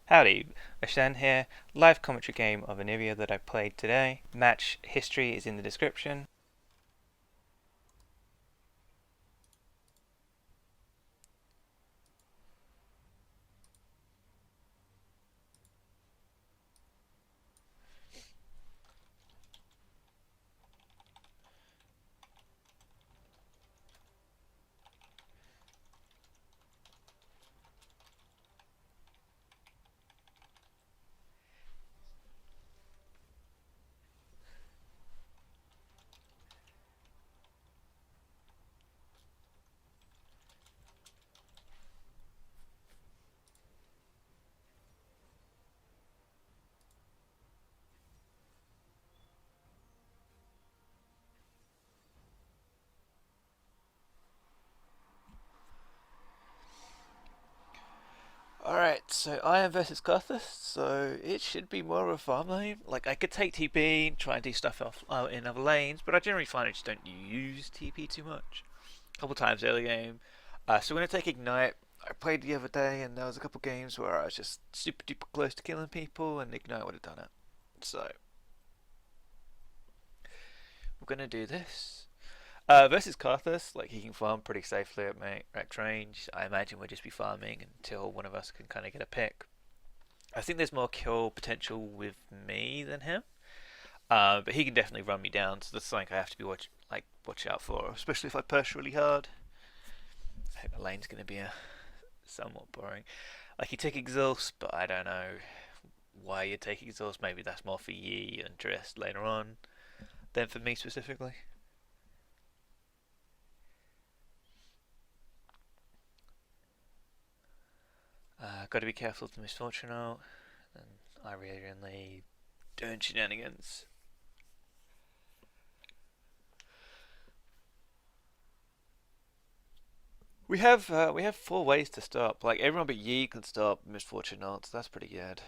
Howdy, Ashan here. Live commentary game of Anivia that I played today. Match history is in the description. Alright, so I am versus Karthus, so it should be more of a farm lane. Like, I could take TP, try and do stuff out in other lanes, but I generally find I just don't use TP too much. A couple times early game. So we're going to take Ignite. I played the other day, and there was a couple games where I was just super duper close to killing people, and Ignite would have done it. So, we're going to do this. Versus Karthus, like he can farm pretty safely at max range. I imagine we'll just be farming until one of us can kind of get a pick. I think there's more kill potential with me than him, but he can definitely run me down. So that's something I have to be watch out for, especially if I push really hard. I think the lane's going to be somewhat boring. Like you take exhaust, but I don't know why you take exhaust. Maybe that's more for Yi and Drist later on than for me specifically. Got to be careful of the misfortunal, and Iranianly doing shenanigans. We have four ways to stop. Like everyone but Yi can stop misfortunal, so that's pretty good.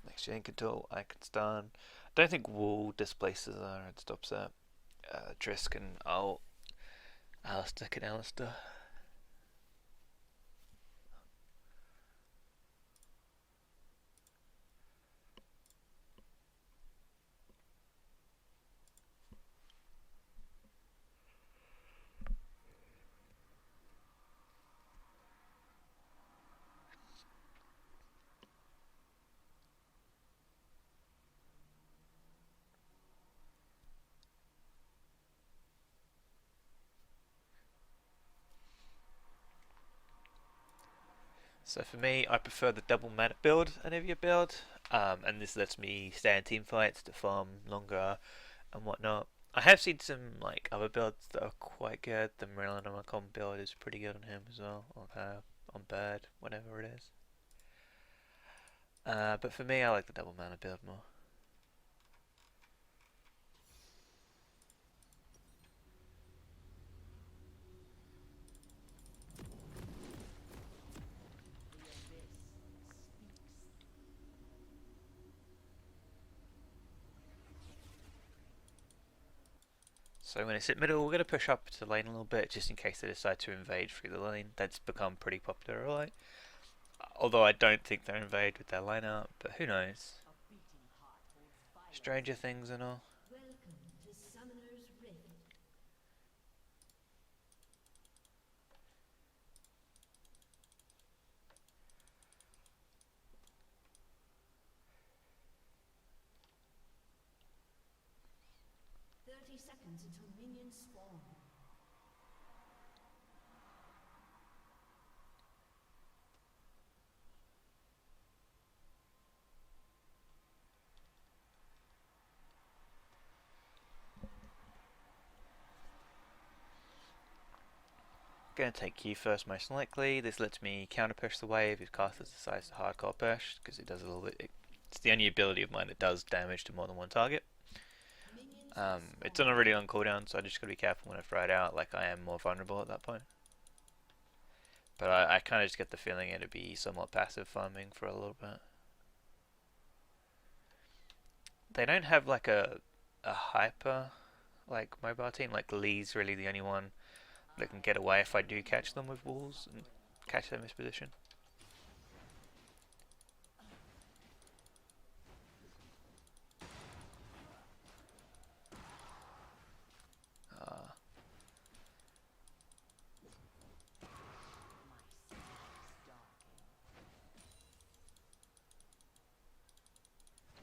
Next gen can do, I can stun. Don't think Wall displaces her and stops her. Drisk can ult. Alistair can Alistair. So for me, I prefer the double mana build, Anivia build, and this lets me stay in team fights to farm longer and whatnot. I have seen some like other builds that are quite good. The Marilyn Omicron build is pretty good on him as well, on Bird, whatever it is. But for me, I like the double mana build more. So when it's at middle, we're going to push up to the lane a little bit, just in case they decide to invade through the lane. That's become pretty popular, right? Although I don't think they'll invade with their lineup, but who knows? Stranger things and all. 30 seconds until minions spawn. Gonna take Q first most likely. This lets me counter push the wave if Karthus decides to hardcore push, because it does a little bit. It's the only ability of mine that does damage to more than one target. It's on a really long cooldown, so I just gotta be careful when I throw it out. Like I am more vulnerable at that point. But I kind of just get the feeling it'd be somewhat passive farming for a little bit. They don't have like a hyper like mobile team. Like Lee's really the only one that can get away if I do catch them with walls and catch them in this position.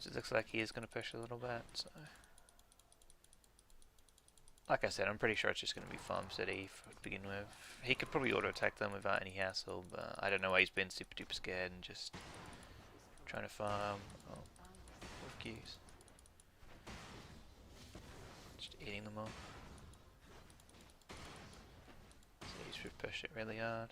So it looks like he is going to push a little bit. So, like I said, I'm pretty sure it's just going to be Farm City to begin with. He could probably auto attack them without any hassle, but I don't know why he's been super duper scared and just trying to farm. Oh, with geese. Just eating them all. So he should push it really hard.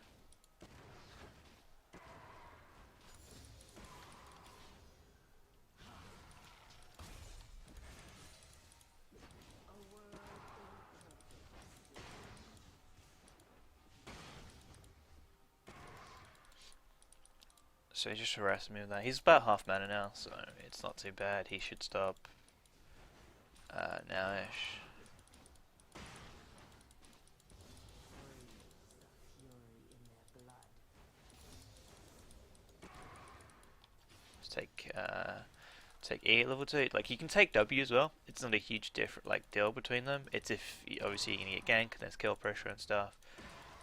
So he just harassed me with that. He's about half mana now, so it's not too bad. He should stop now-ish. Let's take E at level 2. Like, you can take W as well. It's not a huge deal between them. It's if obviously you can get gank and there's kill pressure and stuff.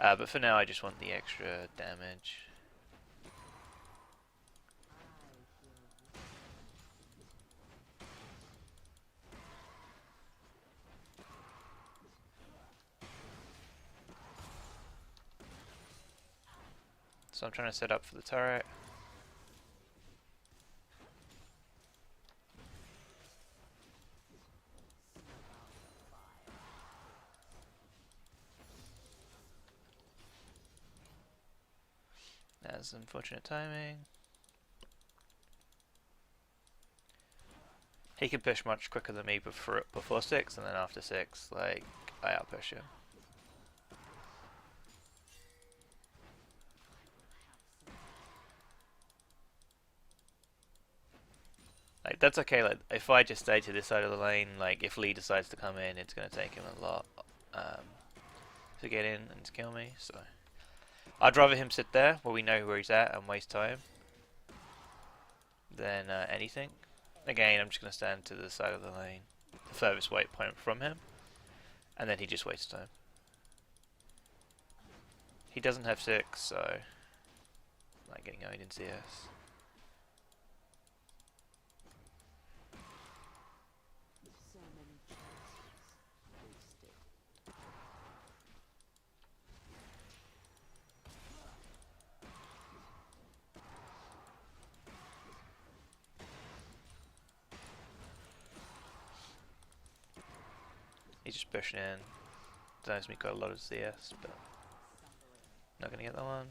But for now, I just want the extra damage. So I'm trying to set up for the turret. That's unfortunate timing. He can push much quicker than me before 6, and then after 6, like, I outpush him. Like, that's okay. Like, if I just stay to this side of the lane, like, if Lee decides to come in, it's going to take him a lot to get in and to kill me. So I'd rather him sit there where we know where he's at and waste time than anything. Again, I'm just going to stand to the side of the lane, the furthest waypoint from him, and then he just wastes time. He doesn't have 6, so I'm not getting owned in CS. He's just pushing in. Knows me got a lot of CS, but not gonna get that one.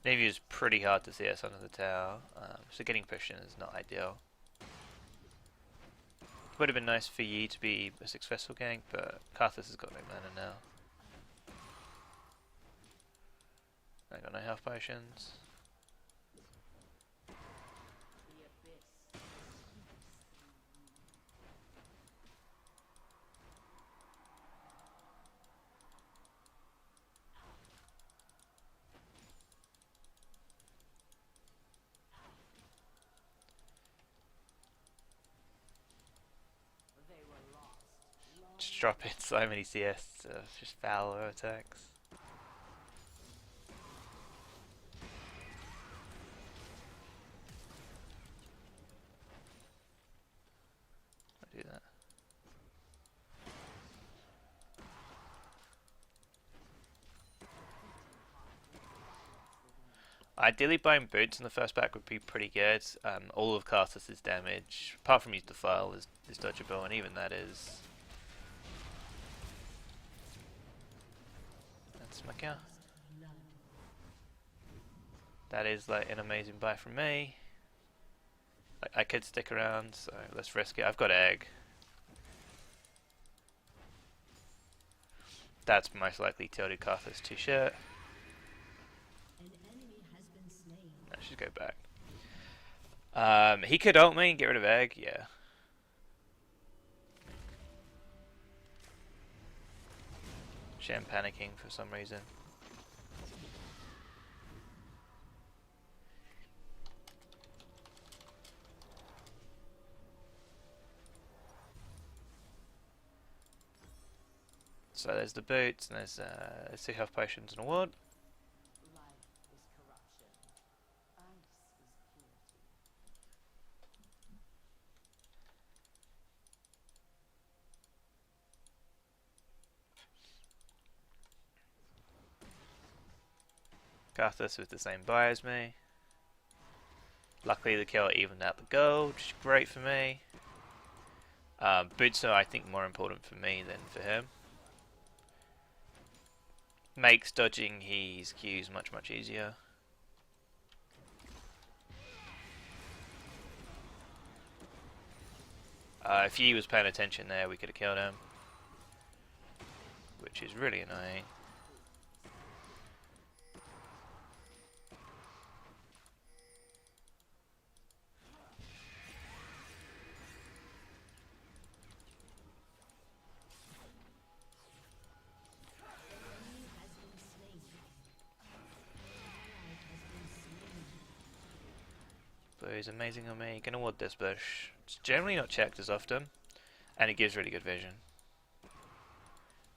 Navy is pretty hard to CS under the tower, so getting pushed in is not ideal. Would have been nice for Yi to be a successful gank, but Karthus has got no mana now. I got no health potions. Just drop in so many CS to just foul our attacks. I do that. Ideally buying boots in the first pack would be pretty good. All of Karthus' damage, apart from his defile, is dodgeable, and even that is... That's my cow. That is like an amazing buy from me. I could stick around, so let's risk it. I've got egg. That's most likely tilted Karthus to shit. I should go back. He could ult me and get rid of egg, yeah. Shit, I'm panicking for some reason. So there's the boots, and there's 2 health potions and a ward. Life is corruption. Ice is purity. Karthus with the same buy as me. Luckily the kill evened out the gold, which is great for me. Boots are, I think, more important for me than for him. Makes dodging his Qs much easier. If he was paying attention there, we could have killed him, which is really annoying. Blue's amazing on me. Gonna ward this bush. It's generally not checked as often, and it gives really good vision.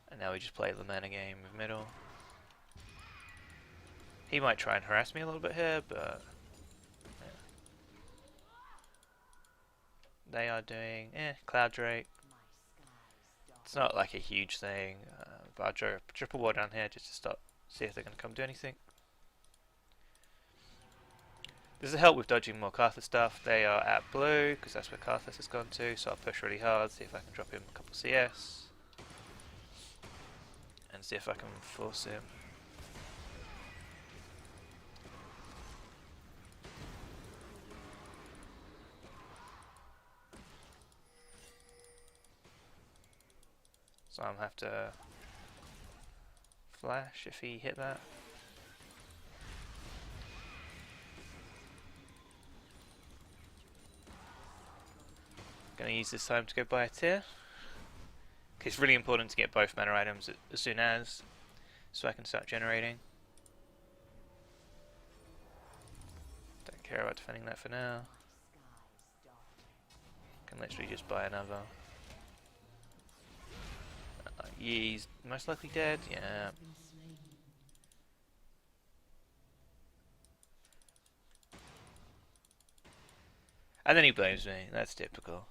And now we just play the mana game with middle. He might try and harass me a little bit here, but yeah. They are doing Cloud Drake. It's not like a huge thing, but I'll draw a triple ward down here just to stop, see if they're going to come do anything. This will help with dodging more Karthus stuff. They are at blue, because that's where Karthus has gone to, so I'll push really hard, see if I can drop him a couple CS. And see if I can force him. So I'm going to have to flash if he hit that. Gonna use this time to go buy a tier. It's really important to get both mana items as soon as, so I can start generating. Don't care about defending that for now. Can literally just buy another. He's most likely dead, yeah. And then he blames me, that's typical.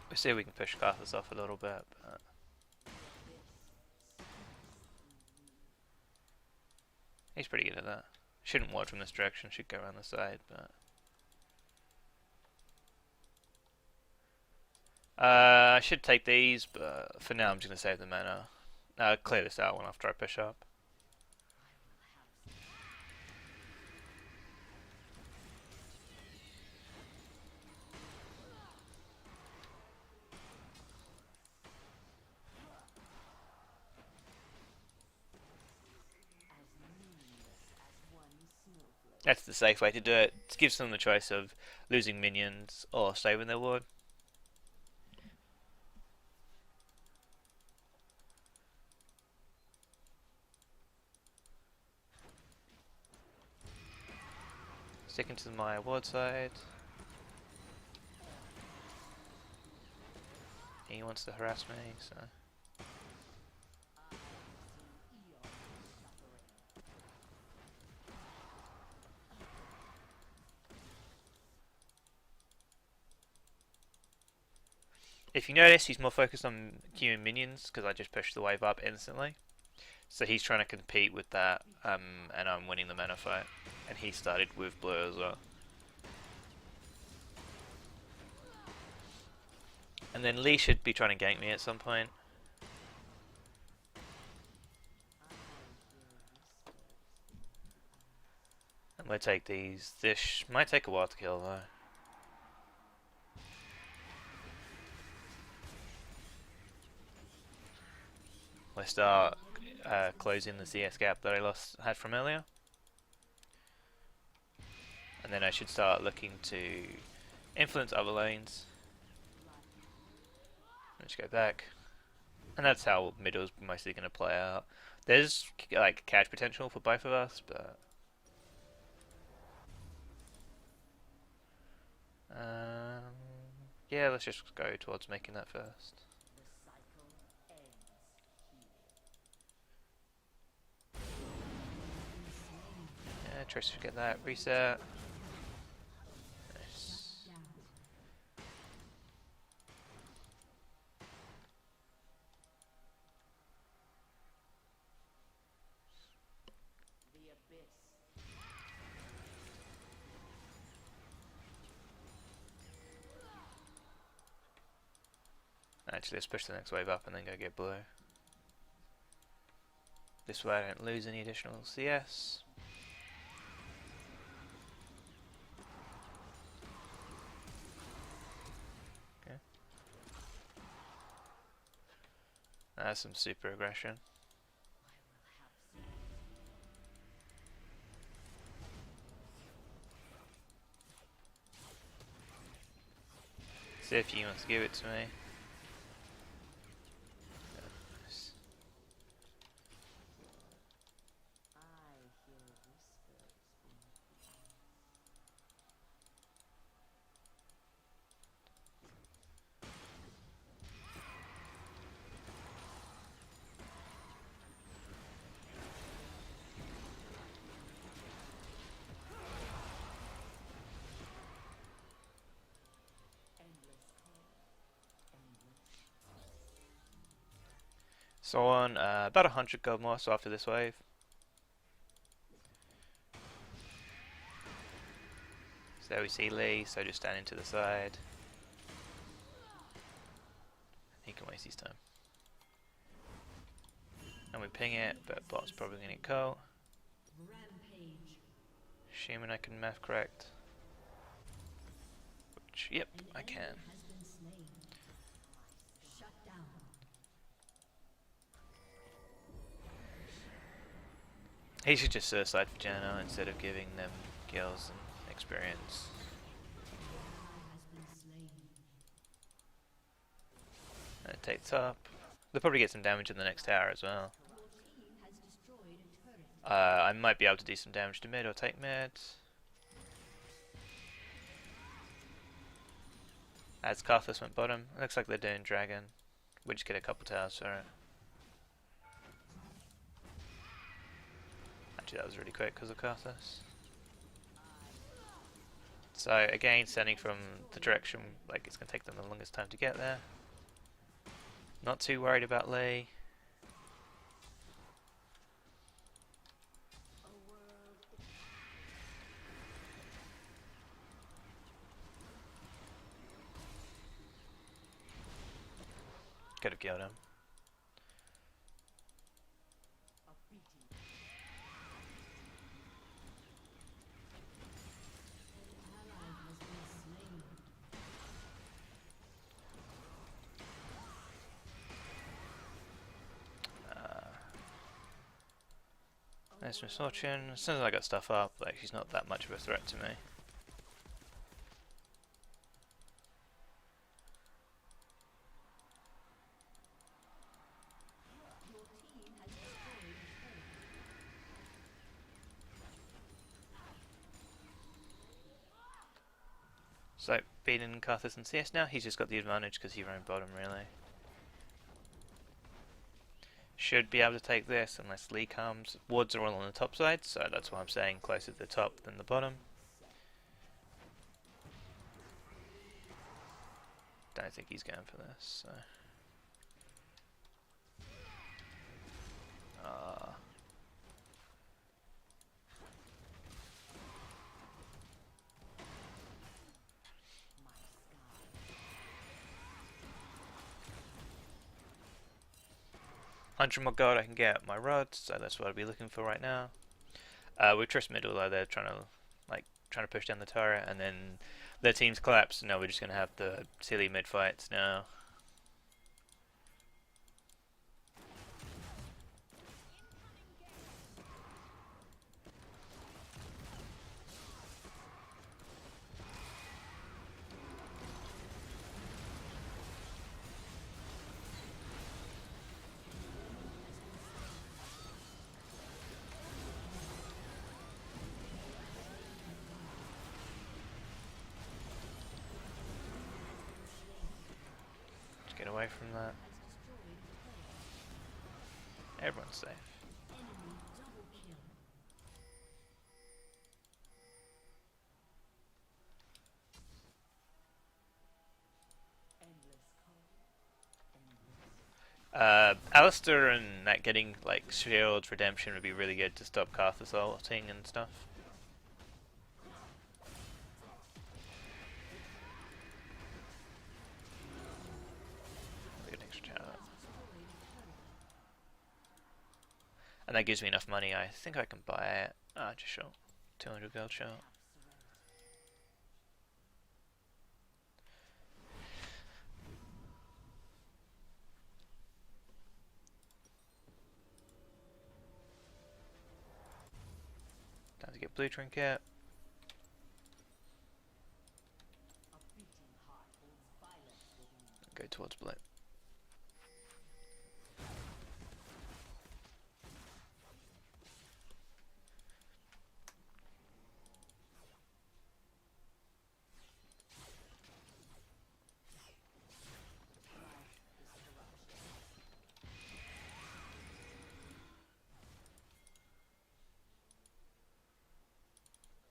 We'll see if we can push Karthus off a little bit, but he's pretty good at that. Shouldn't ward from this direction, should go around the side, but I should take these, but for now I'm just going to save the mana. Clear this out one after I push up. That's the safe way to do it. It gives them the choice of losing minions or saving their ward. Sticking to my ward side. He wants to harass me, so... If you notice, he's more focused on human minions because I just pushed the wave up instantly. So he's trying to compete with that, and I'm winning the mana fight. And he started with blue as well. And then Lee should be trying to gank me at some point. I'm gonna take these. This might take a while to kill though. We'll start closing the CS gap that I had from earlier. And then I should start looking to influence other lanes. Let's go back. And that's how middle's mostly going to play out. There's like catch potential for both of us, but yeah, let's just go towards making that first. Yeah, Tracer should get that reset. Nice. Actually, let's push the next wave up and then go get blue. This way I don't lose any additional CS. Okay. That's some super aggression. See if he wants to give it to me. Nice. So on about 100 gold more, so after this wave. So there we see Lee, so just standing to the side. He can waste his time. And we ping it, but bot's probably going to get caught. Assuming I can math correct. Which, yep, I can. He should just suicide for Janna instead of giving them kills and experience. And take top. They'll probably get some damage in the next tower as well. I might be able to do some damage to mid or take mid. As Karthus went bottom, it looks like they're doing dragon. We just get a couple towers for it. Actually, that was really quick because of Karthus. So again, standing from the direction, like it's going to take them the longest time to get there. Not too worried about Lee. Could have killed him. There's Misfortune. As soon as I got stuff up, like she's not that much of a threat to me. So, beating Karthus and CS now, he's just got the advantage because he ran bottom really. Should be able to take this unless Lee comes. Wards are all on the top side, so that's why I'm saying closer to the top than the bottom. don't think he's going for this. So. Uh, My sky. 100 more gold I can get my rods, so that's what I'll be looking for right now. We trust middle though, they're trying to push down the turret, and then their team's collapsed. Now we're just gonna have the silly mid fights now. Just get away from that. Everyone's safe. Endless cold. Endless. Alistair and that getting like shields redemption would be really good to stop Karthus ulting and stuff. Good extra tower. And that gives me enough money. I think I can buy it. Just short. 200 gold short. Time to get blue trinket. Go towards blue.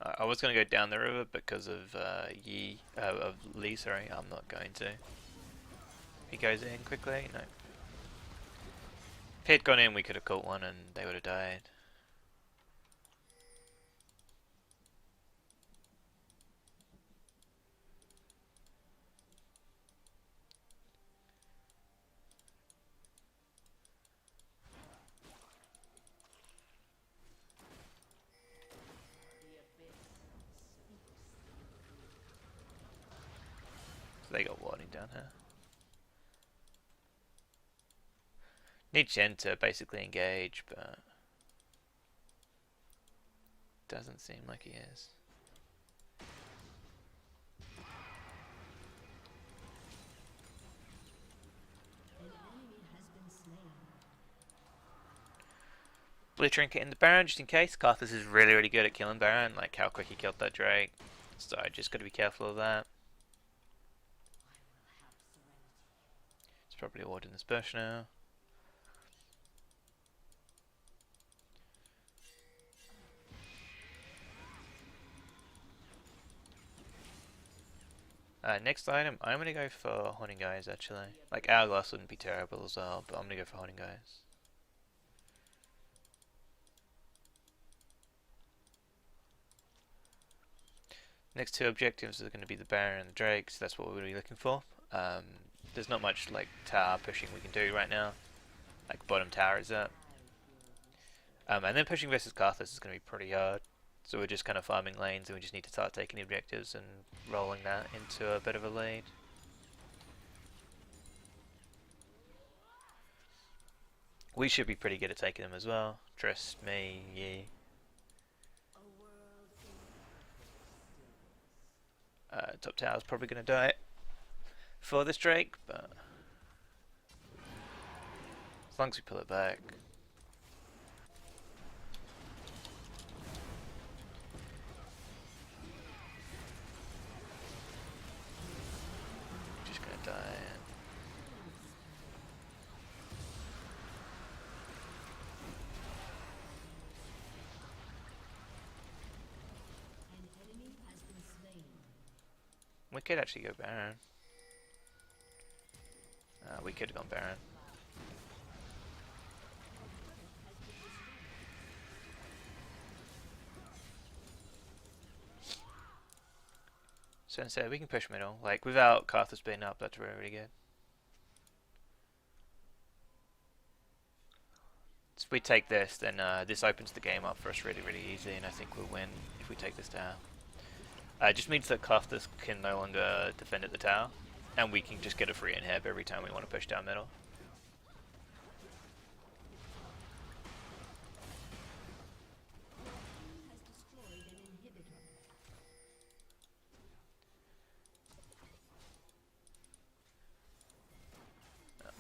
I was going to go down the river because of Lee. Sorry, I'm not going to. He goes in quickly. No. If he had gone in, we could have caught one and they would have died. So they got warding down here. Need Chen to basically engage, but doesn't seem like he is. Blue trinket in the Baron just in case. Karthus is really, really good at killing Baron, like how quick he killed that Drake. So I just got to be careful of that. It's probably warding this bush now. Next item, I'm gonna go for Haunting Guys actually. Like Hourglass wouldn't be terrible as well, but I'm gonna go for Haunting Guys. Next two objectives are going to be the Baron and the Drake, so that's what we're going to be looking for. There's not much like tower pushing we can do right now. Like bottom tower is up. And then pushing versus Karthus is going to be pretty hard. So we're just kind of farming lanes and we just need to start taking the objectives and rolling that into a bit of a lead. We should be pretty good at taking them as well. Trust me, yeah. Top tower's probably going to die for this Drake, but as long as we pull it back. Just going to die. We could actually go Baron. We could have gone Baron. So instead, we can push middle. Like, without Karthus being up, that's really, really good. So if we take this, then this opens the game up for us really, really easy, and I think we'll win if we take this tower. It just means that Karthus can no longer defend at the tower, and we can just get a free inhib every time we want to push down middle.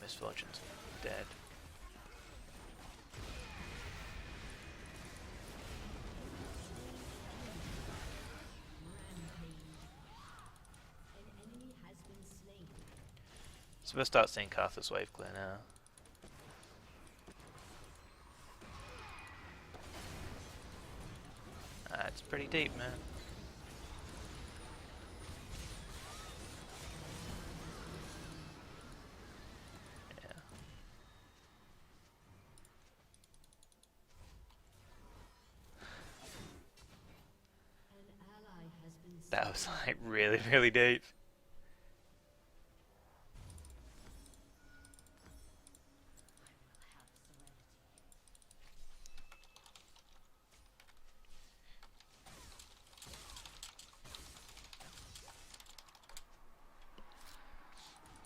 Misfortune's dead. So we'll start seeing Karthus wave clear now. It's pretty deep, man. Yeah. That was like really, really deep.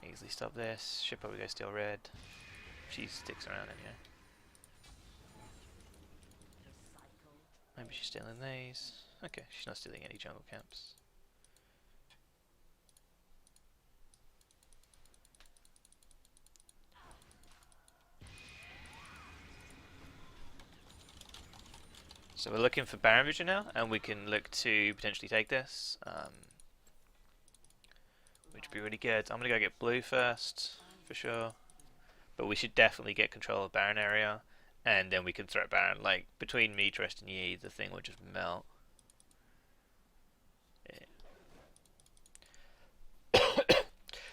Easily stop this. Should probably go steal red. She sticks around in here. Maybe she's stealing these. Okay, she's not stealing any jungle camps. So we're looking for Baron Vision now, and we can look to potentially take this, which would be really good. I'm going to go get blue first, for sure. But we should definitely get control of Baron area, and then we can threat Baron. Like, between me, Trist, and Yi, the thing will just melt. Yeah.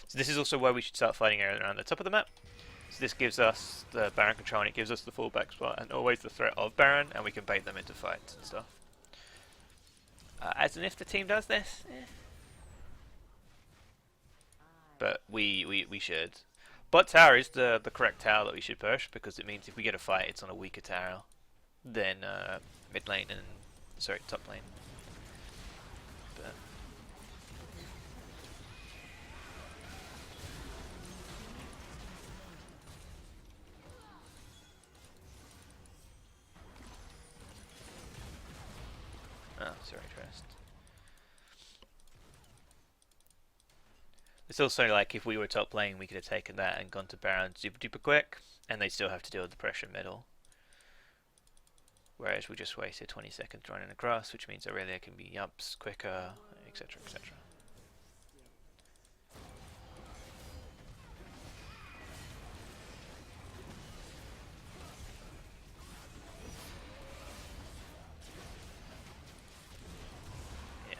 So this is also where we should start fighting around the top of the map. So this gives us the Baron control, and it gives us the fallback spot, and always the threat of Baron, and we can bait them into fights and stuff. As in if the team does this, but we should. Bot tower is the correct tower that we should push, because it means if we get a fight, it's on a weaker tower than mid lane and sorry, top lane. But oh, sorry, Trust. It's also like if we were top lane, we could have taken that and gone to Baron super duper quick, and they still have to deal with the pressure middle. Whereas we just wasted 20 seconds running across, which means Aurelia can be ups quicker, etc, etc. Yeah.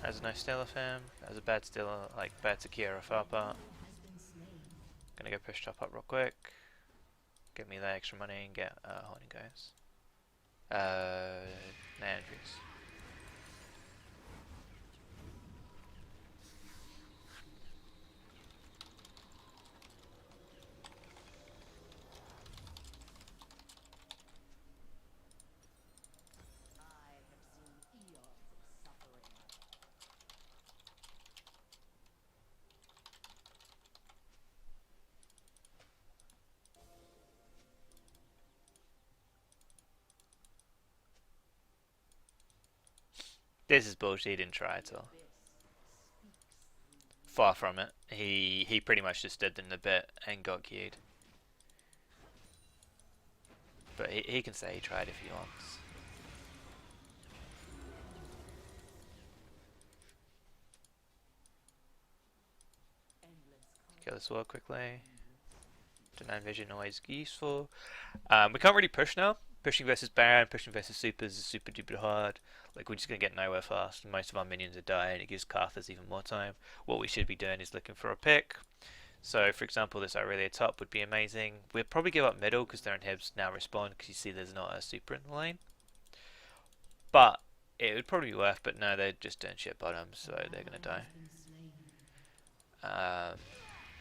That was a nice steal of him. That was a bad steal, like bad secure off our part. Gonna go push top up real quick. Give me that extra money and get Horny guys. Andrews. This is bullshit. He didn't try at all. Far from it. He pretty much just stood in the bit and got queued. But he can say he tried if he wants. Kill this wall quickly. Deny vision always useful. We can't really push now Pushing versus Baron, pushing versus supers is super duper hard. Like, we're just going to get nowhere fast. Most of our minions are dying. It gives Karthus even more time. What we should be doing is looking for a pick. So, for example, this Aurelia top would be amazing. We'll probably give up middle because their inhibs now respond because you see there's not a super in the lane. But it would probably be worth, but no, they're just doing shit bottom, so they're going to die.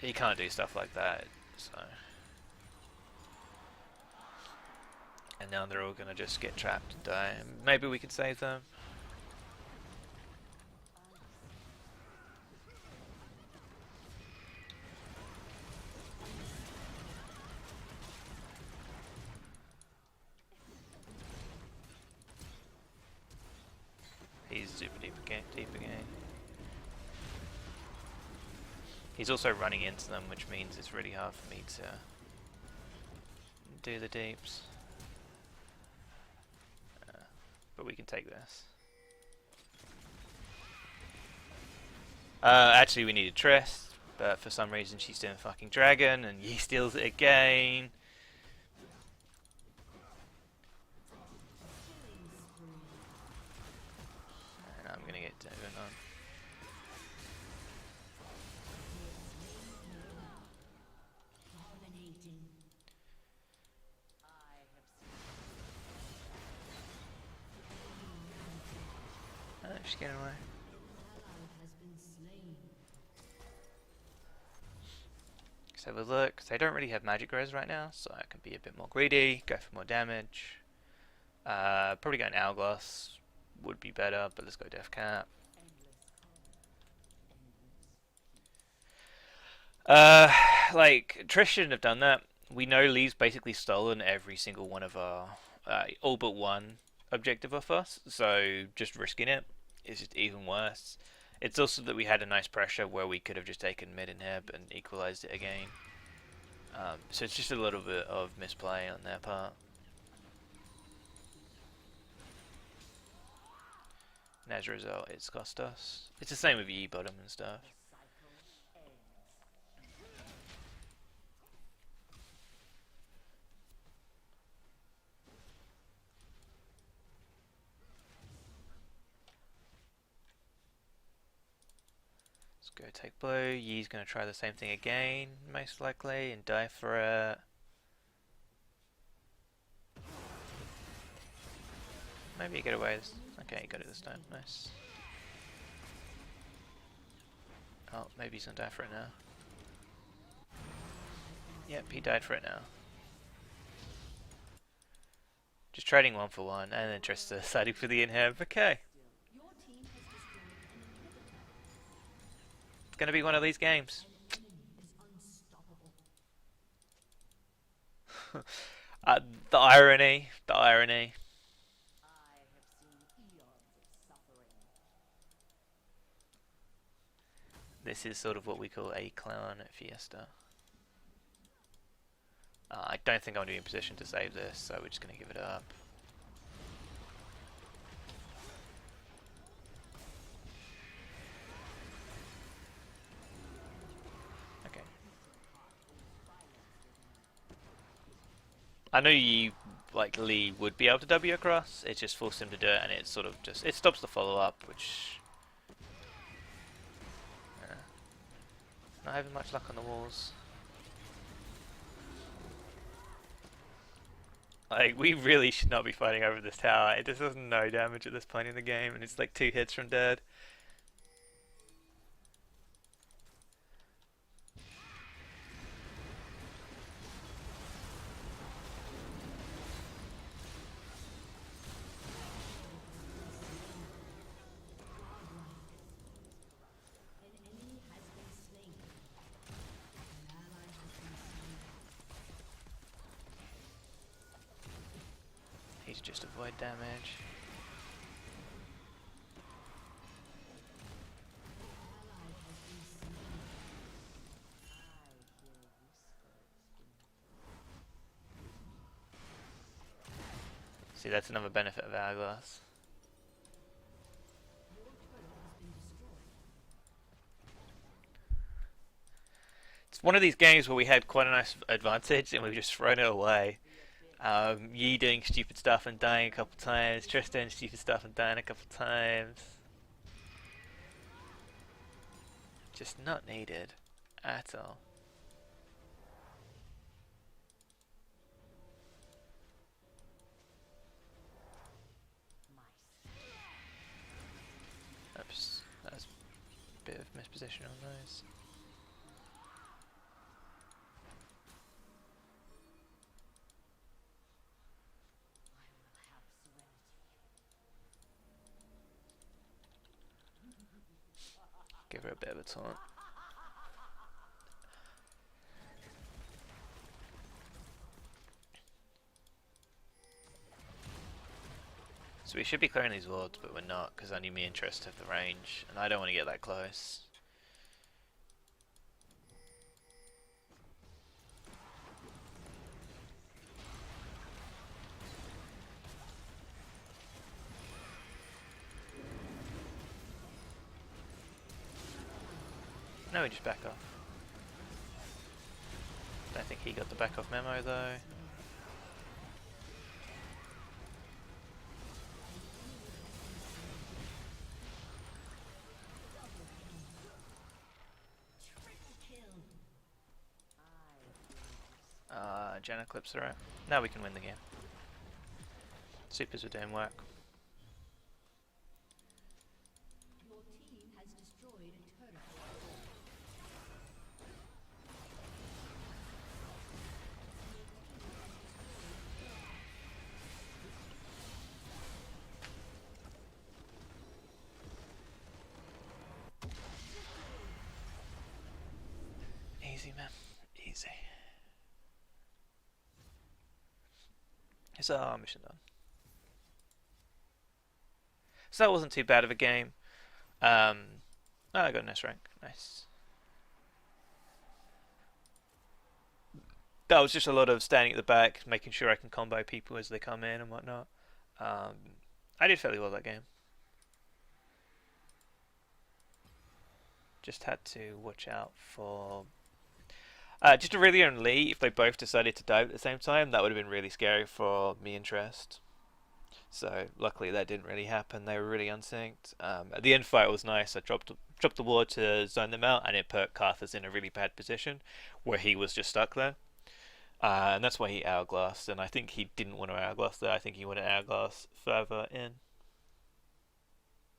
You can't do stuff like that, so... And now they're all going to just get trapped and die. Maybe we can save them. He's super deep again. He's also running into them, which means it's really hard for me to do the deeps. But we can take this. Actually, we needed Triss, but for some reason she's doing fucking dragon, and he steals it again. And I'm gonna get Devon on. Oh, she's getting away. Let's have a look. They don't really have magic res right now, so I can be a bit more greedy, go for more damage. Probably go an Hourglass would be better, but let's go Death Cap. Like, Trish shouldn't have done that. We know Lee's basically stolen every single one of our, all but one objective off us, so just risking it is just even worse. It's also that we had a nice pressure where we could have just taken mid inhib and equalized it again. So it's just a little bit of misplay on their part. And as a result, it's cost us. It's the same with E bottom and stuff. Go take blue. Yi's going to try the same thing again, most likely, and die for it. Maybe you get away. Okay, you got it this time. Nice. Oh, maybe he's going to die for it now. Yep, he died for it now. Just trading one for one, and then just deciding for the inhib. Okay. Gonna be one of these games. The irony, the irony. This is sort of what we call a clown fiesta. I don't think I'm going to be in position to save this, so we're just going to give it up. I know you, like Lee, would be able to W across. It just forced him to do it, and it sort of just it stops the follow up, which not having much luck on the walls. Like, we really should not be fighting over this tower. It just does no damage at this point in the game, and it's like 2 hits from dead. He's just avoid damage. See, that's another benefit of Hourglass. It's one of these games where we had quite a nice advantage and we've just thrown it away. Yi doing stupid stuff and dying a couple times. Tristan stupid stuff and dying a couple times. Just not needed at all. Oops, that was a bit of misposition on those. Give her a bit of a taunt. So we should be clearing these wards, but we're not, because only me and Trist have the range, and I don't want to get that close. No, we just back off. Don't think he got the back off memo though. Janna clips are out. Now we can win the game. Supers are doing work. Easy, man. Easy. It's our mission done. So that wasn't too bad of a game. Oh, I got an S rank. Nice. That was just a lot of standing at the back, making sure I can combo people as they come in and whatnot. I did fairly well that game. Just had to watch out for just Aurelia and Lee. If they both decided to dive at the same time, that would have been really scary for me and Trist. So luckily that didn't really happen. They were really unsynced. The end fight was nice. I dropped the ward to zone them out, and it put Karthus in a really bad position where he was just stuck there. And that's why he hourglassed. And I think he didn't want to hourglass there. I think he wanted to hourglass further in.